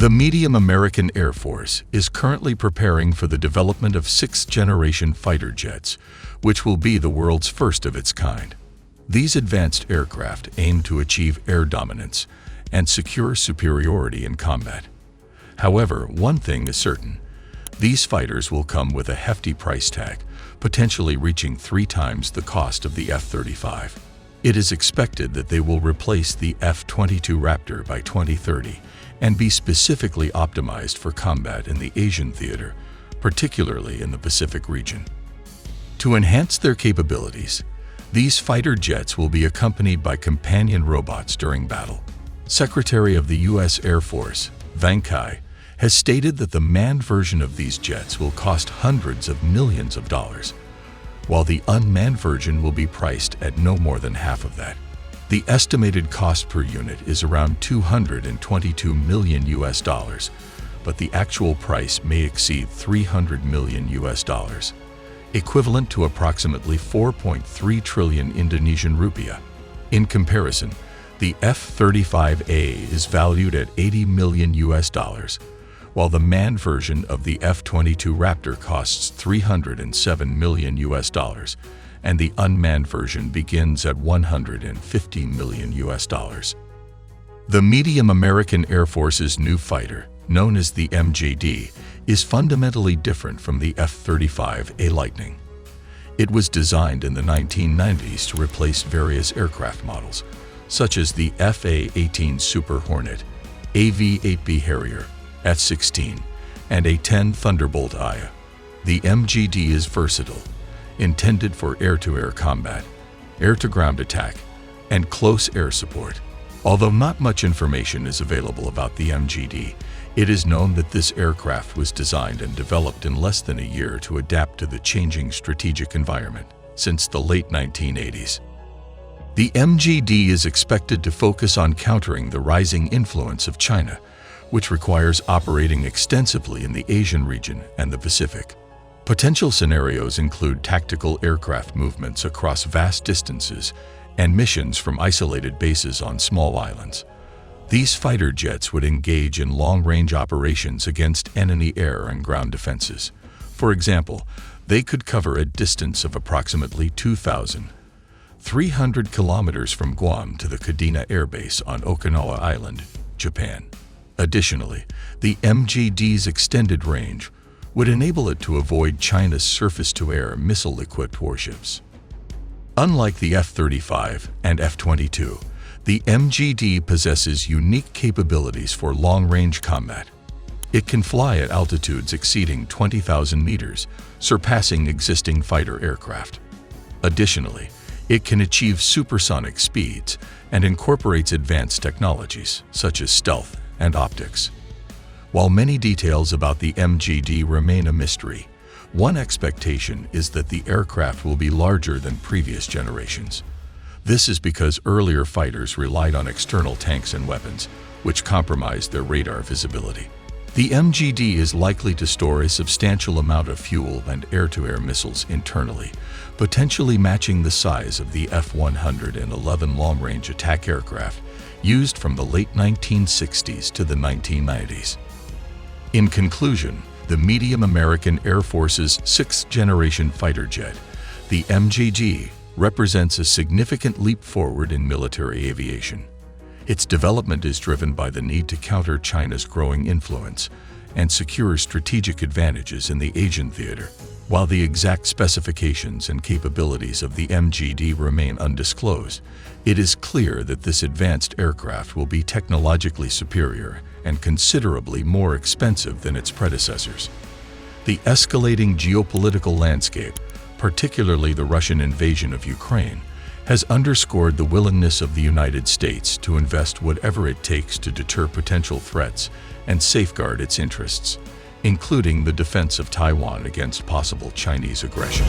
The medium American Air Force is currently preparing for the development of sixth-generation fighter jets, which will be the world's first of its kind. These advanced aircraft aim to achieve air dominance and secure superiority in combat. However, one thing is certain: these fighters will come with a hefty price tag, potentially reaching 3 times the cost of the F-35. It is expected that they will replace the F-22 Raptor by 2030 and be specifically optimized for combat in the Asian theater, particularly in the Pacific region. To enhance their capabilities, these fighter jets will be accompanied by companion robots during battle. Secretary of the U.S. Air Force, Wang Kai, has stated that the manned version of these jets will cost hundreds of millions of dollars, while the unmanned version will be priced at no more than half of that. The estimated cost per unit is around $222 million US, but the actual price may exceed $300 million US, equivalent to approximately 4.3 trillion Indonesian rupiah. In comparison, the F-35A is valued at $80 million US, while the manned version of the F-22 Raptor costs $307 million US, and the unmanned version begins at $150 million US. The medium American Air Force's new fighter, known as the MJD, is fundamentally different from the F-35A Lightning. It was designed in the 1990s to replace various aircraft models, such as the F/A-18 Super Hornet, AV-8B Harrier, F-16, and A-10 Thunderbolt IA. The MJD is versatile, intended for air-to-air combat, air-to-ground attack, and close air support. Although not much information is available about the MJD, it is known that this aircraft was designed and developed in less than a year to adapt to the changing strategic environment since the late 1980s. The MJD is expected to focus on countering the rising influence of China, which requires operating extensively in the Asian region and the Pacific. Potential scenarios include tactical aircraft movements across vast distances and missions from isolated bases on small islands. These fighter jets would engage in long-range operations against enemy air and ground defenses. For example, they could cover a distance of approximately 2,300 kilometers from Guam to the Kadena Air Base on Okinawa Island, Japan. Additionally, the MJD's extended range would enable it to avoid China's surface-to-air missile-equipped warships. Unlike the F-35 and F-22, the MJD possesses unique capabilities for long-range combat. It can fly at altitudes exceeding 20,000 meters, surpassing existing fighter aircraft. Additionally, it can achieve supersonic speeds and incorporates advanced technologies such as stealth and optics. While many details about the MJD remain a mystery, one expectation is that the aircraft will be larger than previous generations. This is because earlier fighters relied on external tanks and weapons, which compromised their radar visibility. The MJD is likely to store a substantial amount of fuel and air-to-air missiles internally, potentially matching the size of the F-111 long-range attack aircraft used from the late 1960s to the 1990s. In conclusion, the medium American Air Force's sixth-generation fighter jet, the MJD, represents a significant leap forward in military aviation. Its development is driven by the need to counter China's growing influence and secure strategic advantages in the Asian theater. While the exact specifications and capabilities of the MJD remain undisclosed, it is clear that this advanced aircraft will be technologically superior and considerably more expensive than its predecessors. The escalating geopolitical landscape, particularly the Russian invasion of Ukraine, has underscored the willingness of the United States to invest whatever it takes to deter potential threats and safeguard its interests, including the defense of Taiwan against possible Chinese aggression.